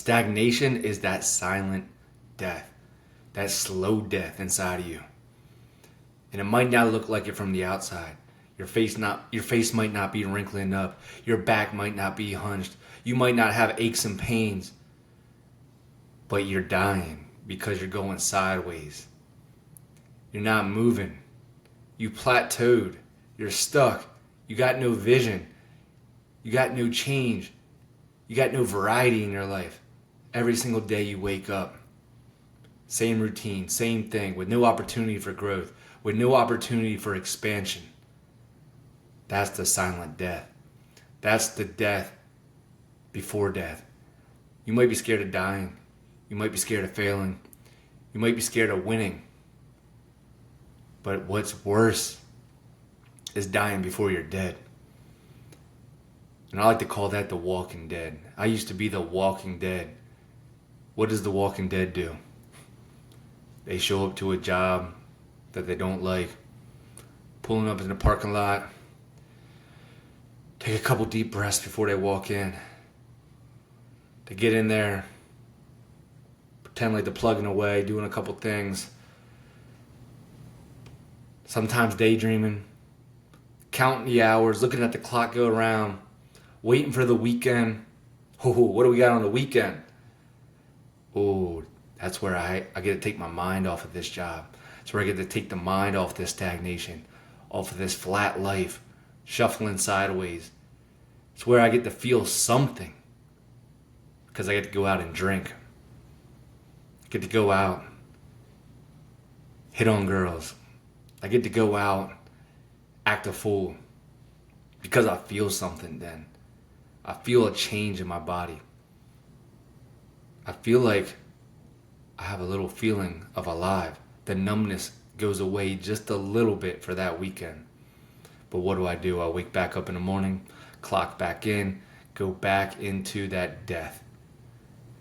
Stagnation is that silent death, that slow death inside of you. And it might not look like it from the outside. Your face might not be wrinkling up. Your back might not be hunched. You might not have aches and pains. But you're dying because you're going sideways. You're not moving. You plateaued. You're stuck. You got no vision. You got no change. You got no variety in your life. Every single day you wake up. Same routine, same thing, with no opportunity for growth, with no opportunity for expansion. That's the silent death. That's the death before death. You might be scared of dying. You might be scared of failing. You might be scared of winning. But what's worse is dying before you're dead. And I like to call that the walking dead. I used to be the walking dead. What does the walking dead do? They show up to a job that they don't like, pulling up in the parking lot, take a couple deep breaths before they walk in. They get in there, pretend like they're plugging away, doing a couple things. Sometimes daydreaming, counting the hours, looking at the clock go around, waiting for the weekend. Oh, what do we got on the weekend? Oh, that's where I get to take my mind off of this job. That's where I get to take the mind off this stagnation, off of this flat life, shuffling sideways. It's where I get to feel something, because I get to go out and drink. I get to go out, hit on girls. I get to go out, act a fool, because I feel something then. I feel a change in my body. I feel like I have a little feeling of alive. The numbness goes away just a little bit for that weekend. But what do? I wake back up in the morning, clock back in, go back into that death.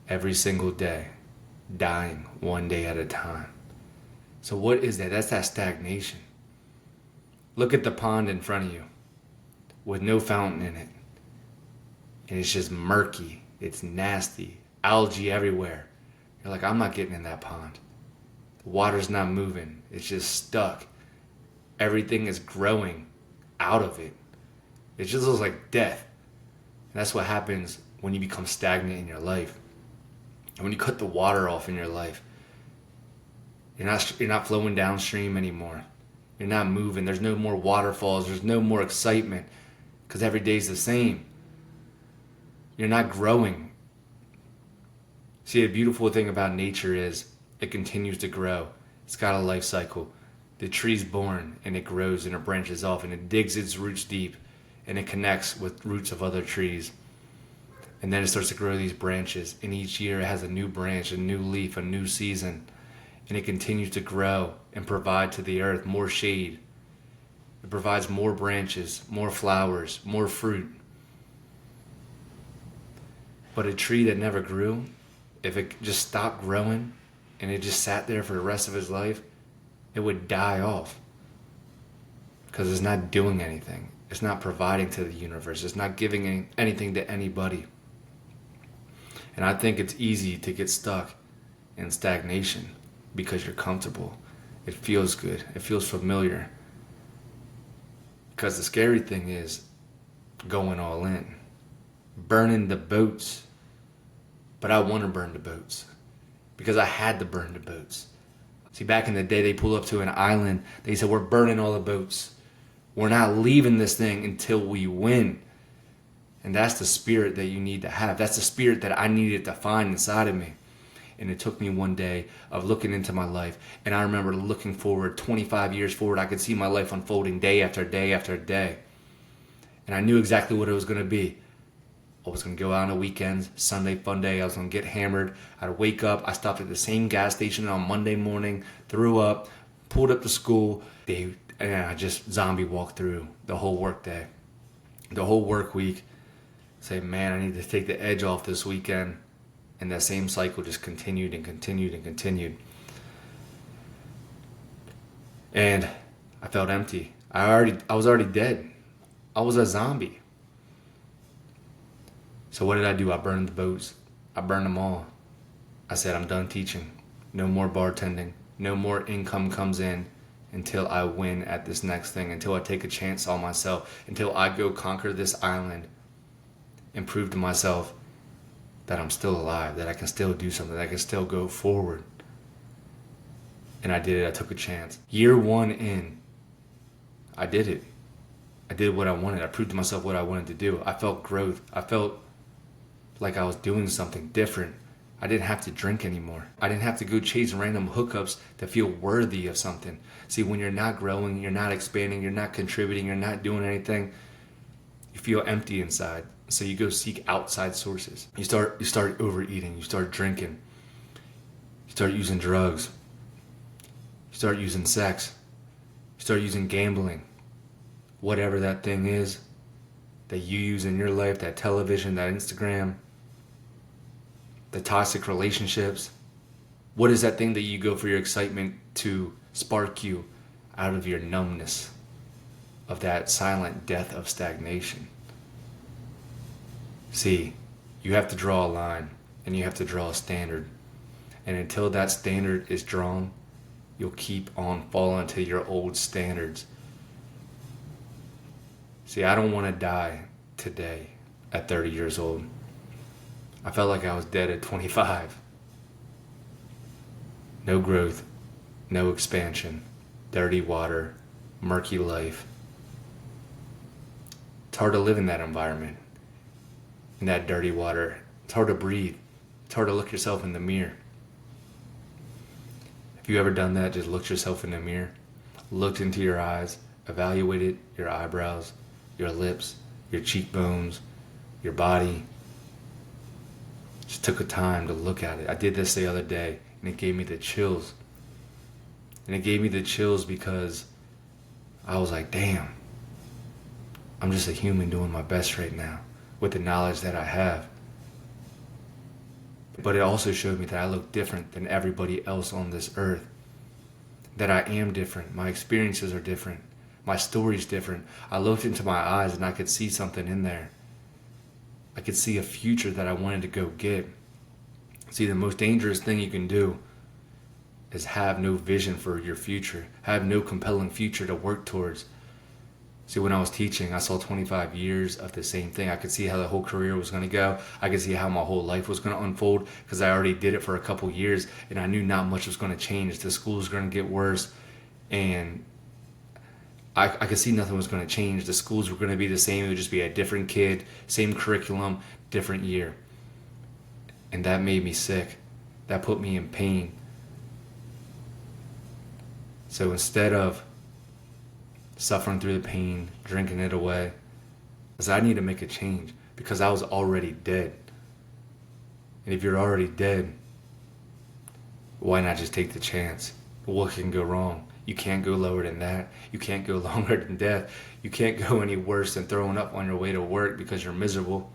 Every single day, dying one day at a time. So what is that? That's that stagnation. Look at the pond in front of you with no fountain in it. And it's just murky. It's nasty. Algae everywhere. You're like, I'm not getting in that pond. The water's not moving. It's just stuck. Everything is growing out of it. It just looks like death. And that's what happens when you become stagnant in your life. And when you cut the water off in your life, you're not flowing downstream anymore. You're not moving. There's no more waterfalls. There's no more excitement, because every day's the same. You're not growing. See, the beautiful thing about nature is it continues to grow. It's got a life cycle. The tree's born and it grows and it branches off and it digs its roots deep and it connects with roots of other trees. And then it starts to grow these branches, and each year it has a new branch, a new leaf, a new season. And it continues to grow and provide to the earth more shade. It provides more branches, more flowers, more fruit. But a tree that never grew, if it just stopped growing and it just sat there for the rest of its life, it would die off. Because it's not doing anything. It's not providing to the universe. It's not giving anything to anybody. And I think it's easy to get stuck in stagnation because you're comfortable. It feels good. It feels familiar. Because the scary thing is going all in. Burning the boats. But I want to burn the boats. Because I had to burn the boats. See, back in the day, they pulled up to an island. They said, we're burning all the boats. We're not leaving this thing until we win. And that's the spirit that you need to have. That's the spirit that I needed to find inside of me. And it took me one day of looking into my life. And I remember looking forward, 25 years forward, I could see my life unfolding day after day after day. And I knew exactly what it was going to be. I was going to go out on the weekends, Sunday fun day. I was going to get hammered. I'd wake up. I stopped at the same gas station on Monday morning, threw up, pulled up to school. And I just zombie walked through the whole work day, the whole work week. Say, man, I need to take the edge off this weekend. And that same cycle just continued and continued and continued. And I felt empty. I was already dead. I was a zombie. So what did I do? I burned the boats. I burned them all. I said, I'm done teaching. No more bartending. No more income comes in until I win at this next thing, until I take a chance on myself, until I go conquer this island and prove to myself that I'm still alive, that I can still do something, that I can still go forward. And I did it. I took a chance. Year 1 in, I did it. I did what I wanted. I proved to myself what I wanted to do. I felt growth. I felt like I was doing something different. I didn't have to drink anymore. I didn't have to go chase random hookups to feel worthy of something. See, when you're not growing, you're not expanding, you're not contributing, you're not doing anything, you feel empty inside. So you go seek outside sources. You start overeating, you start drinking, you start using drugs, you start using sex, you start using gambling. Whatever that thing is that you use in your life, that television, that Instagram, the toxic relationships. What is that thing that you go for your excitement to spark you out of your numbness of that silent death of stagnation? See, you have to draw a line and you have to draw a standard. And until that standard is drawn, you'll keep on falling to your old standards. See, I don't want to die today at 30 years old. I felt like I was dead at 25. No growth, no expansion, dirty water, murky life. It's hard to live in that environment, in that dirty water. It's hard to breathe. It's hard to look yourself in the mirror. Have you ever done that? Just looked yourself in the mirror, looked into your eyes, evaluated your eyebrows, your lips, your cheekbones, your body. Just took a time to look at it. I did this the other day, and it gave me the chills. And it gave me the chills because I was like, damn, I'm just a human doing my best right now with the knowledge that I have. But it also showed me that I look different than everybody else on this earth. That I am different. My experiences are different. My story's different. I looked into my eyes and I could see something in there. I could see a future that I wanted to go get. See, the most dangerous thing you can do is have no vision for your future. Have no compelling future to work towards. See, when I was teaching, I saw 25 years of the same thing. I could see how the whole career was going to go. I could see how my whole life was going to unfold because I already did it for a couple years and I knew not much was going to change. The school was going to get worse and I could see nothing was going to change. The schools were going to be the same. It would just be a different kid, same curriculum, different year. And that made me sick. That put me in pain. So instead of suffering through the pain, drinking it away, I said, I need to make a change because I was already dead. And if you're already dead, why not just take the chance? What can go wrong? You can't go lower than that. You can't go longer than death. You can't go any worse than throwing up on your way to work because you're miserable.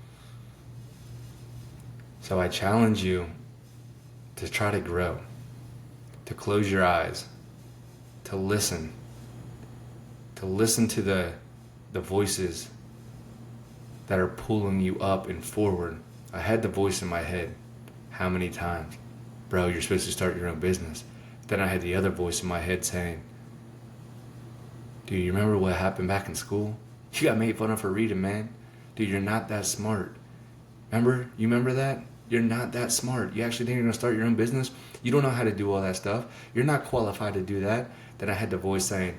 So I challenge you to try to grow, to close your eyes, to listen to the voices that are pulling you up and forward. I had the voice in my head. How many times? Bro, you're supposed to start your own business. Then I had the other voice in my head saying, dude, you remember what happened back in school? You got made fun of for reading, man. Dude, you're not that smart. You remember that? You're not that smart. You actually think you're going to start your own business? You don't know how to do all that stuff. You're not qualified to do that. Then I had the voice saying,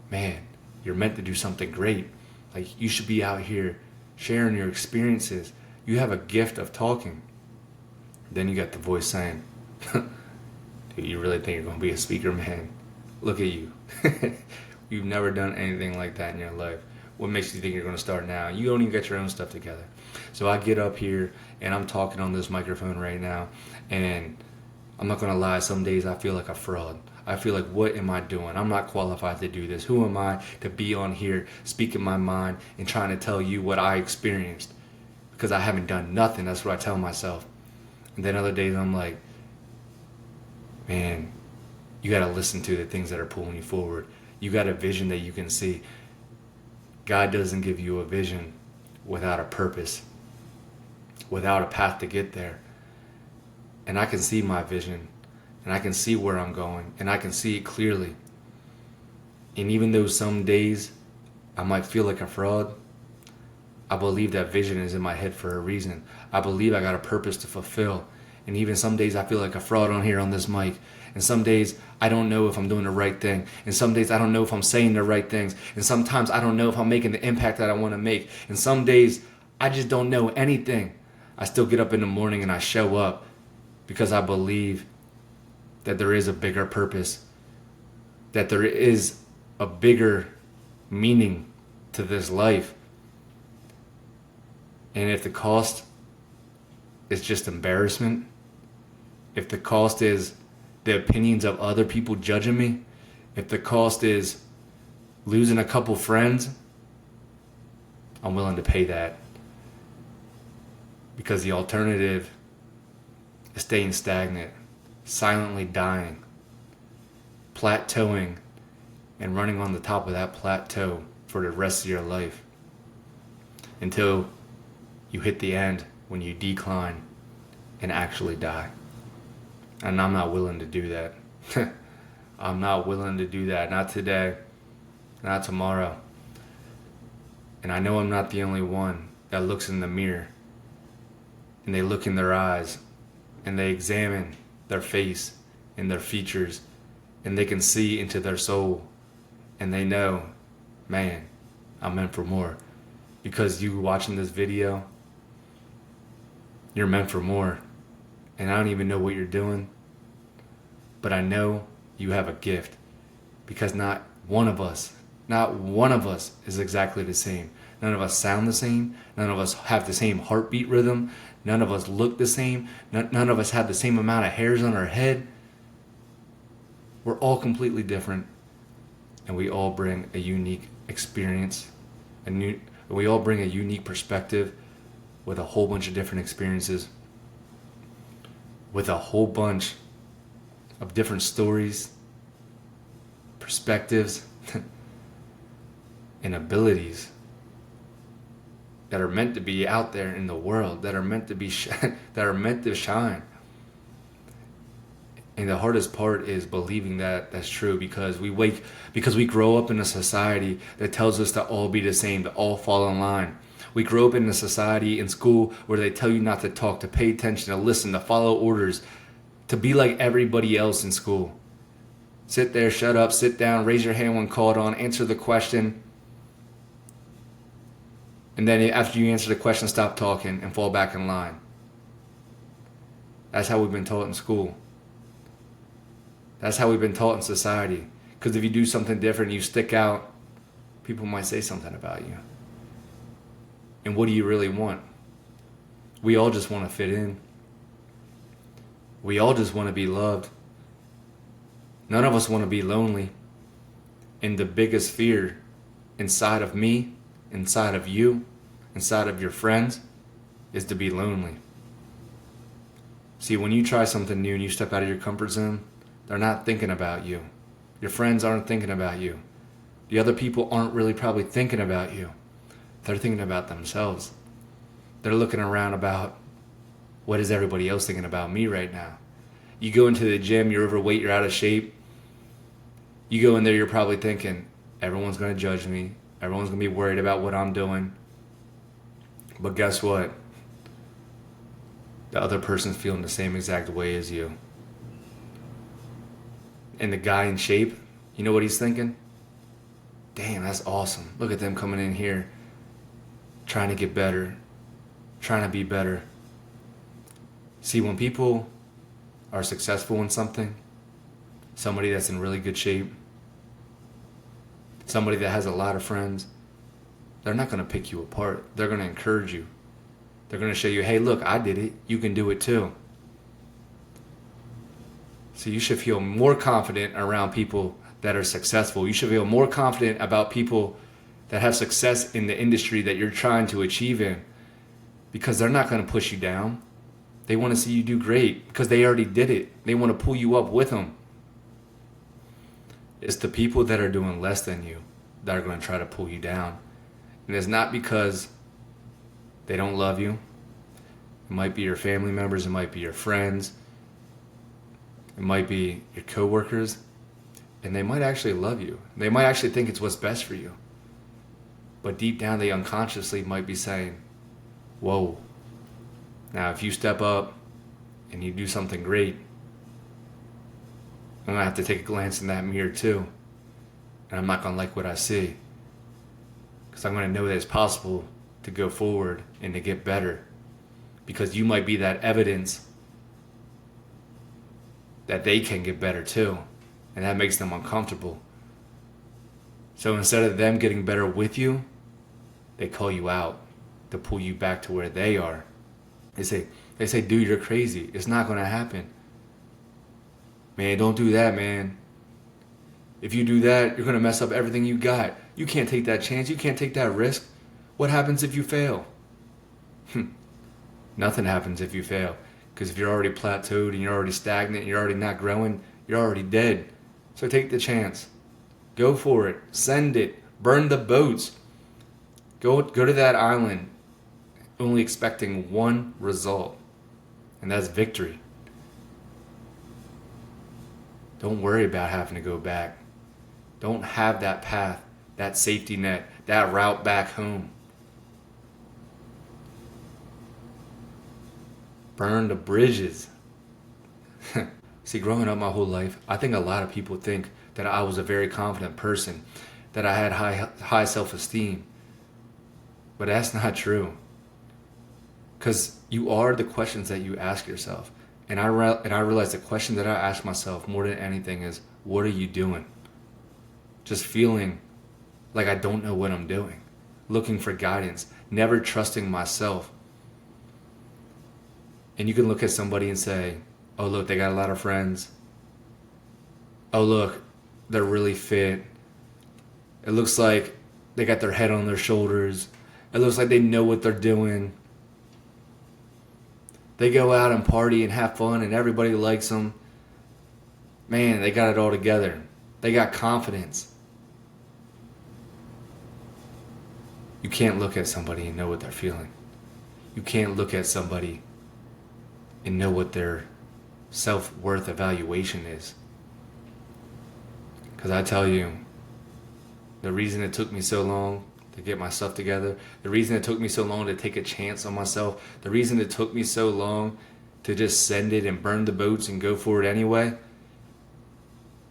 man, you're meant to do something great. Like, you should be out here sharing your experiences. You have a gift of talking. Then you got the voice saying, dude, you really think you're going to be a speaker, man? Look at you. You've never done anything like that in your life. What makes you think you're going to start now? You don't even get your own stuff together. So I get up here and I'm talking on this microphone right now, and I'm not going to lie, some days I feel like a fraud. I feel like, what am I doing? I'm not qualified to do this. Who am I to be on here speaking my mind and trying to tell you what I experienced? Because I haven't done nothing. That's what I tell myself. And then other days I'm like, man, you got to listen to the things that are pulling you forward. You got a vision that you can see. God doesn't give you a vision without a purpose, without a path to get there. and I can see my vision, and I can see where I'm going, and I can see it clearly. And even though some days I might feel like a fraud, I believe that vision is in my head for a reason. I believe I got a purpose to fulfill. And even some days I feel like a fraud on here on this mic. And some days I don't know if I'm doing the right thing. And some days I don't know if I'm saying the right things. And sometimes I don't know if I'm making the impact that I want to make. And some days I just don't know anything. I still get up in the morning and I show up because I believe that there is a bigger purpose, that there is a bigger meaning to this life. And if the cost is just embarrassment, if the cost is the opinions of other people judging me, if the cost is losing a couple friends, I'm willing to pay that. Because the alternative is staying stagnant, silently dying, plateauing, and running on the top of that plateau for the rest of your life until you hit the end when you decline and actually die. And I'm not willing to do that. I'm not willing to do that. Not today. Not tomorrow. And I know I'm not the only one that looks in the mirror and they look in their eyes and they examine their face and their features and they can see into their soul and they know, man, I'm meant for more. Because you watching this video, you're meant for more. And I don't even know what you're doing, but I know you have a gift, because not one of us is exactly the same. None of us sound the same. None of us have the same heartbeat rhythm. None of us look the same. None of us have the same amount of hairs on our head. We're all completely different, and we all bring a unique experience. We all bring a unique perspective with a whole bunch of different experiences, with a whole bunch of different stories, perspectives, and abilities that are meant to be out there in the world, that are meant to be that are meant to shine. And the hardest part is believing that that's true, because we grow up in a society that tells us to all be the same, to all fall in line. We grow up in a society in school where they tell you not to talk, to pay attention, to listen, to follow orders, to be like everybody else in school. Sit there, shut up, sit down, raise your hand when called on, answer the question. And then after you answer the question, stop talking and fall back in line. That's how we've been taught in school. That's how we've been taught in society. Because if you do something different, you stick out, people might say something about you. And what do you really want? We all just want to fit in. We all just want to be loved. None of us want to be lonely. And the biggest fear inside of me, inside of you, inside of your friends, is to be lonely. See, when you try something new and you step out of your comfort zone, they're not thinking about you. Your friends aren't thinking about you. The other people aren't really probably thinking about you. They're thinking about themselves. They're looking around about, what is everybody else thinking about me right now? You go into the gym, you're overweight, you're out of shape. You go in there, you're probably thinking, everyone's going to judge me. Everyone's going to be worried about what I'm doing. But guess what? The other person's feeling the same exact way as you. And the guy in shape, you know what he's thinking? Damn, that's awesome. Look at them coming in here, trying to get better, trying to be better. See, when people are successful in something, somebody that's in really good shape, somebody that has a lot of friends, they're not going to pick you apart. They're going to encourage you. They're going to show you, hey, look, I did it. You can do it too. So you should feel more confident around people that are successful. You should feel more confident about people that have success in the industry that you're trying to achieve in, because they're not going to push you down. They want to see you do great because they already did it. They want to pull you up with them. It's the people that are doing less than you that are going to try to pull you down. And it's not because they don't love you. It might be your family members. It might be your friends. It might be your coworkers, and they might actually love you. They might actually think it's what's best for you. But deep down, they unconsciously might be saying, whoa, now if you step up and you do something great, I'm going to have to take a glance in that mirror too. And I'm not going to like what I see. Because I'm going to know that it's possible to go forward and to get better. Because you might be that evidence that they can get better too. And that makes them uncomfortable. So instead of them getting better with you, they call you out to pull you back to where they are. They say, dude, you're crazy. It's not going to happen. Man, don't do that, man. If you do that, you're going to mess up everything you got. You can't take that chance. You can't take that risk. What happens if you fail? Nothing happens if you fail. Because if you're already plateaued and you're already stagnant and you're already not growing, you're already dead. So take the chance. Go for it. Send it. Burn the boats. Go to that island only expecting one result. And that's victory. Don't worry about having to go back. Don't have that path, that safety net, that route back home. Burn the bridges. See, growing up my whole life, I think a lot of people think that I was a very confident person, that I had high self-esteem. But that's not true. Because you are the questions that you ask yourself. And I realize the question that I ask myself more than anything is, what are you doing? Just feeling like I don't know what I'm doing. Looking for guidance. Never trusting myself. And you can look at somebody and say, oh, look, they got a lot of friends. Oh, look, they're really fit. It looks like they got their head on their shoulders. It looks like they know what they're doing. They go out and party and have fun and everybody likes them. Man, they got it all together. They got confidence. You can't look at somebody and know what they're feeling. You can't look at somebody and know what their self-worth evaluation is. Because I tell you, the reason it took me so long to get my stuff together, the reason it took me so long to take a chance on myself, the reason it took me so long to just send it and burn the boats and go for it anyway,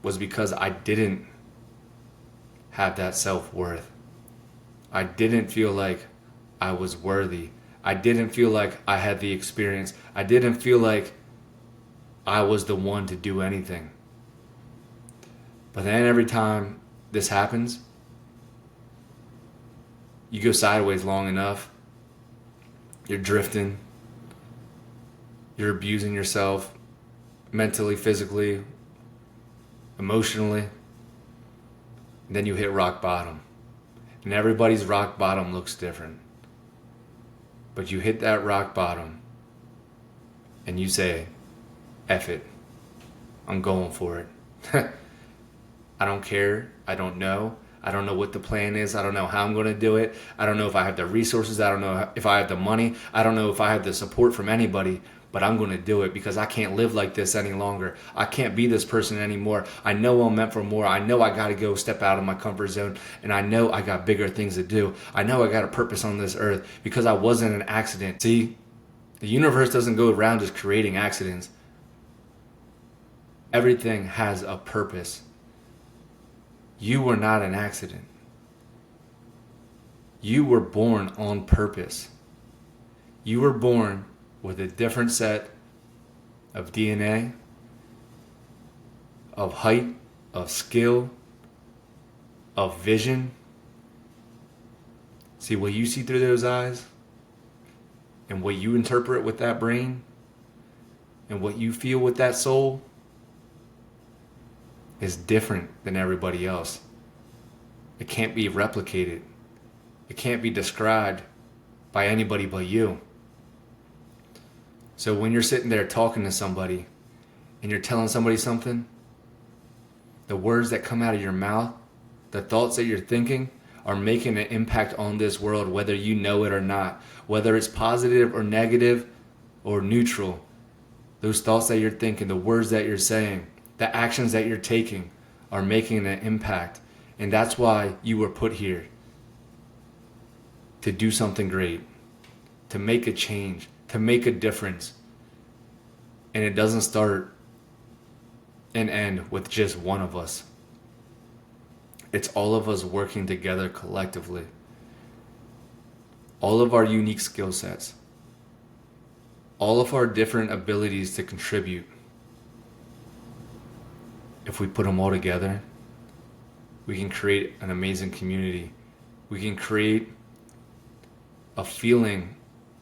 was because I didn't have that self-worth. I didn't feel like I was worthy. I didn't feel like I had the experience. I didn't feel like I was the one to do anything. But then every time this happens, you go sideways long enough, you're drifting, you're abusing yourself mentally, physically, emotionally, and then you hit rock bottom. And everybody's rock bottom looks different. But you hit that rock bottom and you say, F it, I'm going for it. I don't care, I don't know what the plan is, I don't know how I'm going to do it, I don't know if I have the resources, I don't know if I have the money, I don't know if I have the support from anybody, but I'm going to do it because I can't live like this any longer. I can't be this person anymore. I know I'm meant for more. I know I got to go step out of my comfort zone, and I know I got bigger things to do. I know I got a purpose on this earth because I wasn't an accident. See, the universe doesn't go around just creating accidents. Everything has a purpose. You were not an accident. You were born on purpose. You were born with a different set of DNA, of height, of skill, of vision. See, what you see through those eyes and what you interpret with that brain and what you feel with that soul is different than everybody else. It can't be replicated. It can't be described by anybody but you. So when you're sitting there talking to somebody and you're telling somebody something, the words that come out of your mouth, the thoughts that you're thinking are making an impact on this world, whether you know it or not. Whether it's positive or negative or neutral, Those thoughts that you're thinking, the words that you're saying, the actions that you're taking are making an impact. And that's why you were put here. To do something great. To make a change. To make a difference. And it doesn't start and end with just one of us. It's all of us working together collectively. All of our unique skill sets. All of our different abilities to contribute. If we put them all together, we can create an amazing community. We can create a feeling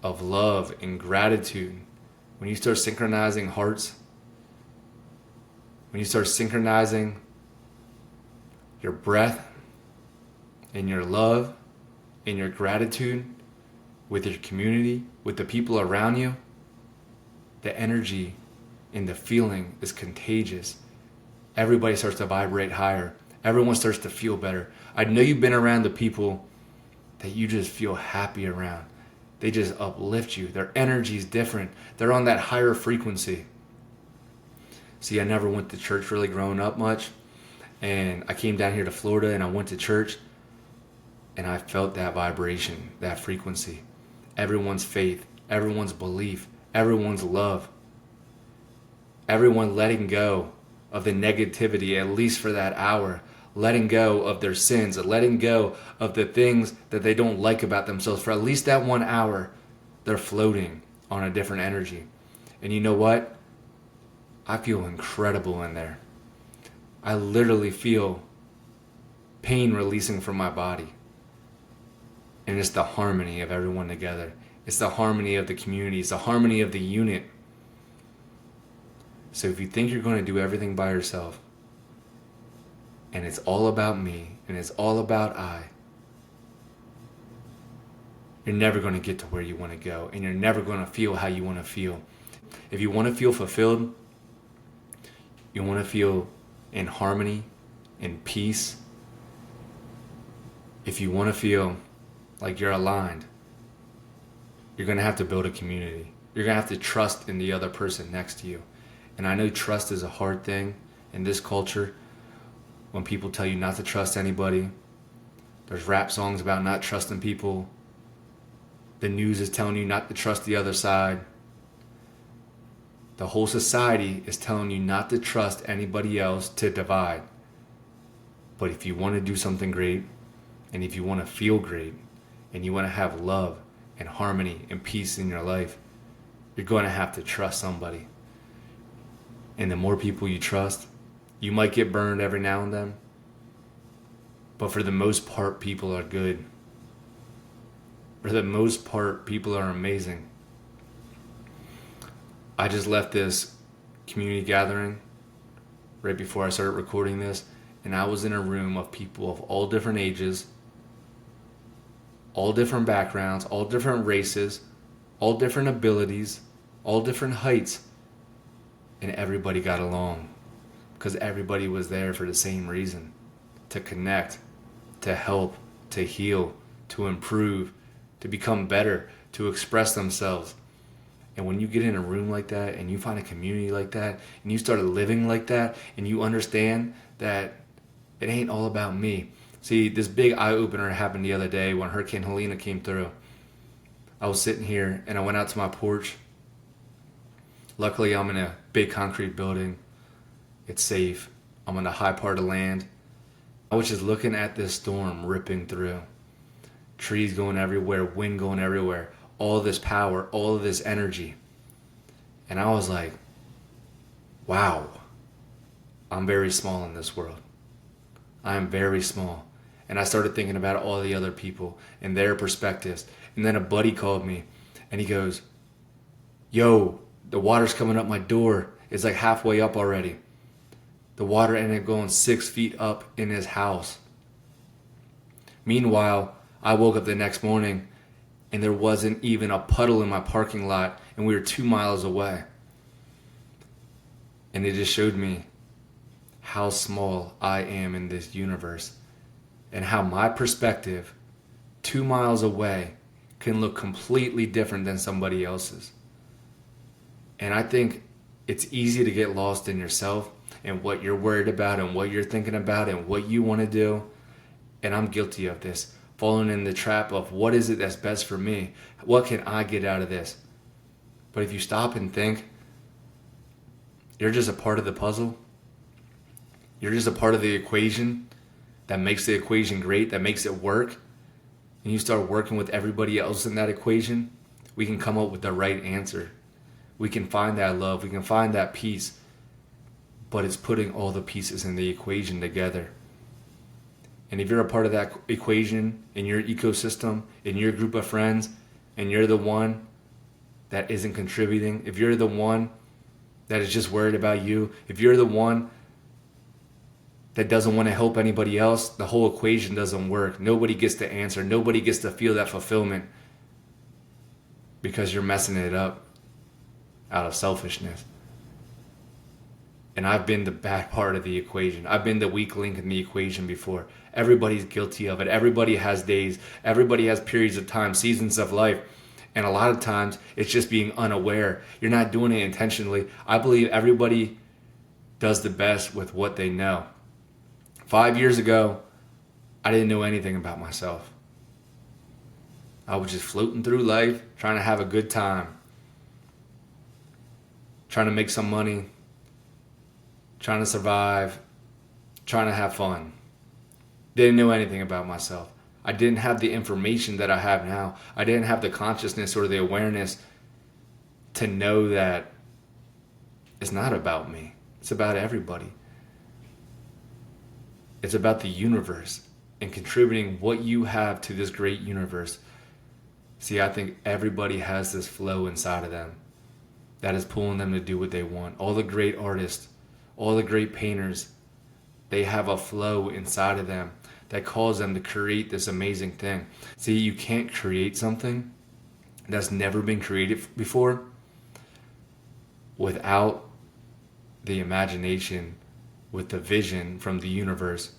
of love and gratitude. When you start synchronizing hearts, when you start synchronizing your breath and your love and your gratitude with your community, with the people around you, the energy and the feeling is contagious. Everybody starts to vibrate higher. Everyone starts to feel better. I know you've been around the people that you just feel happy around. They just uplift you. Their energy is different. They're on that higher frequency. See, I never went to church really growing up much. And I came down here to Florida and I went to church. And I felt that vibration, that frequency. Everyone's faith, everyone's belief, everyone's love. Everyone letting go of the negativity, at least for that hour. Letting go of their sins, letting go of the things that they don't like about themselves. For at least that 1 hour, they're floating on a different energy. And you know what? I feel incredible in there. I literally feel pain releasing from my body. And it's the harmony of everyone together. It's the harmony of the community. It's the harmony of the unit. So if you think you're going to do everything by yourself, and it's all about me, and it's all about I, you're never going to get to where you want to go, and you're never going to feel how you want to feel. If you want to feel fulfilled, you want to feel in harmony, in peace, if you want to feel like you're aligned, you're going to have to build a community. You're going to have to trust in the other person next to you. And I know trust is a hard thing in this culture. When people tell you not to trust anybody, there's rap songs about not trusting people. The news is telling you not to trust the other side. The whole society is telling you not to trust anybody else, to divide. But if you want to do something great, and if you want to feel great, and you want to have love and harmony and peace in your life, you're going to have to trust somebody. And the more people you trust, you might get burned every now and then, but for the most part, people are good. For the most part, people are amazing. I just left this community gathering right before I started recording this, and I was in a room of people of all different ages, all different backgrounds, all different races, all different abilities, all different heights, and everybody got along because everybody was there for the same reason: to connect, to help, to heal, to improve, to become better, to express themselves. And when you get in a room like that and you find a community like that and you start living like that and you understand that it ain't all about me. See, this big eye-opener happened the other day when Hurricane Helena came through. I was sitting here and I went out to my porch. Luckily, I'm in a big concrete building. It's safe. I'm on the high part of land. I was just looking at this storm ripping through. Trees going everywhere, wind going everywhere. All of this power, all of this energy. And I was like, wow, I'm very small in this world. I am very small. And I started thinking about all the other people and their perspectives. And then a buddy called me and he goes, yo, the water's coming up my door. It's like halfway up already. The water ended up going 6 feet up in his house. Meanwhile, I woke up the next morning and there wasn't even a puddle in my parking lot, and we were 2 miles away. And it just showed me how small I am in this universe, and how my perspective 2 miles away can look completely different than somebody else's. And I think It's easy to get lost in yourself and what you're worried about and what you're thinking about and what you want to do. And I'm guilty of this, falling in the trap of what is it that's best for me? What can I get out of this? But if you stop and think, you're just a part of the puzzle. You're just a part of the equation that makes the equation great, that makes it work. And you start working with everybody else in that equation, we can come up with the right answer. We can find that love. We can find that peace. But it's putting all the pieces in the equation together. And if you're a part of that equation in your ecosystem, in your group of friends, and you're the one that isn't contributing, if you're the one that is just worried about you, if you're the one that doesn't want to help anybody else, the whole equation doesn't work. Nobody gets to answer. Nobody gets to feel that fulfillment because you're messing it up out of selfishness. And I've been the bad part of the equation. I've been the weak link in the equation before. Everybody's guilty of it. Everybody has days. Everybody has periods of time, seasons of life. And a lot of times it's just being unaware. You're not doing it intentionally. I believe everybody does the best with what they know. 5 years ago, I didn't know anything about myself. I was just floating through life, trying to have a good time, trying to make some money, trying to survive, trying to have fun. Didn't know anything about myself. I didn't have the information that I have now. I didn't have the consciousness or the awareness to know that it's not about me. It's about everybody. It's about the universe and contributing what you have to this great universe. See, I think everybody has this flow inside of them that is pulling them to do what they want. All the great artists, all the great painters, they have a flow inside of them that calls them to create this amazing thing. See, you can't create something that's never been created before without the imagination, with the vision from the universe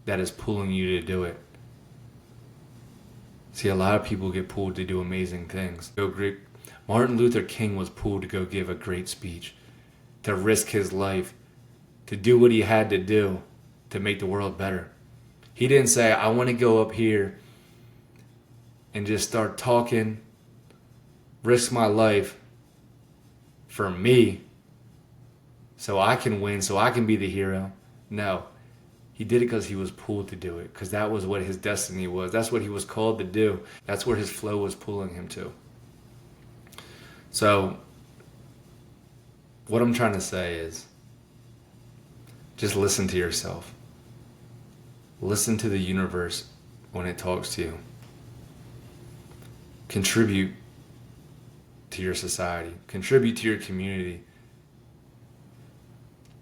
that is pulling you to do it. See, a lot of people get pulled to do amazing things. Martin Luther King was pulled to go give a great speech, to risk his life, to do what he had to do to make the world better. He didn't say, I want to go up here and just start talking, risk my life for me so I can win, so I can be the hero. No, he did it because he was pulled to do it, because that was what his destiny was. That's what he was called to do. That's where his flow was pulling him to. So what I'm trying to say is just listen to yourself. Listen to the universe when it talks to you. Contribute to your society. Contribute to your community.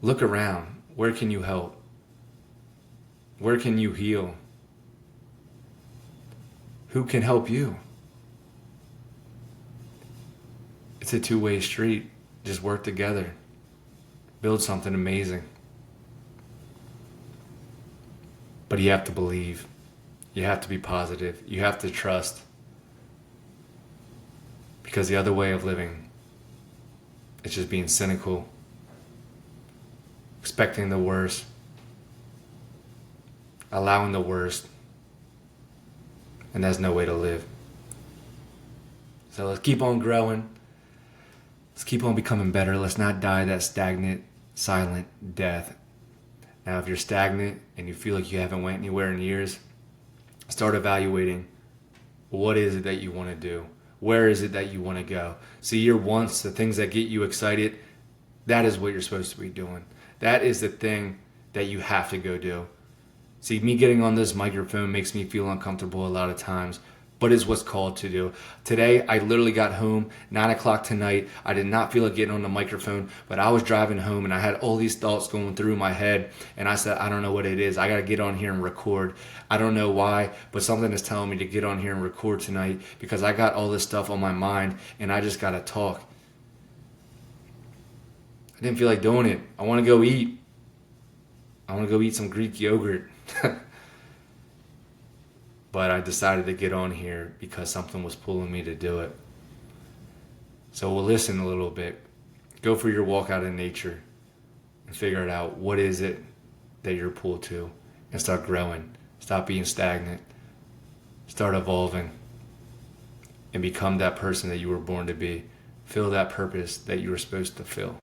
Look around. Where can you help? Where can you heal? Who can help you? It's a two-way street. Just work together. Build something amazing. But you have to believe. You have to be positive. You have to trust. Because the other way of living, it's just being cynical, expecting the worst, allowing the worst, and there's no way to live. So let's keep on growing. Let's keep on becoming better. Let's not die that stagnant, silent death. Now, if you're stagnant and you feel like you haven't went anywhere in years, start evaluating what is it that you want to do? Where is it that you want to go? See, your wants, the things that get you excited, that is what you're supposed to be doing. That is the thing that you have to go do. See, me getting on this microphone makes me feel uncomfortable a lot of times, but it's what's called to do. Today, I literally got home, 9 o'clock tonight. I did not feel like getting on the microphone, but I was driving home and I had all these thoughts going through my head. And I said, I don't know what it is. I got to get on here and record. I don't know why, but something is telling me to get on here and record tonight because I got all this stuff on my mind and I just got to talk. I didn't feel like doing it. I want to go eat. I want to go eat some Greek yogurt. But I decided to get on here because something was pulling me to do it. So we'll listen a little bit. Go for your walk out in nature and figure it out. What is it that you're pulled to? And start growing. Stop being stagnant. Start evolving. And become that person that you were born to be. Fill that purpose that you were supposed to fill.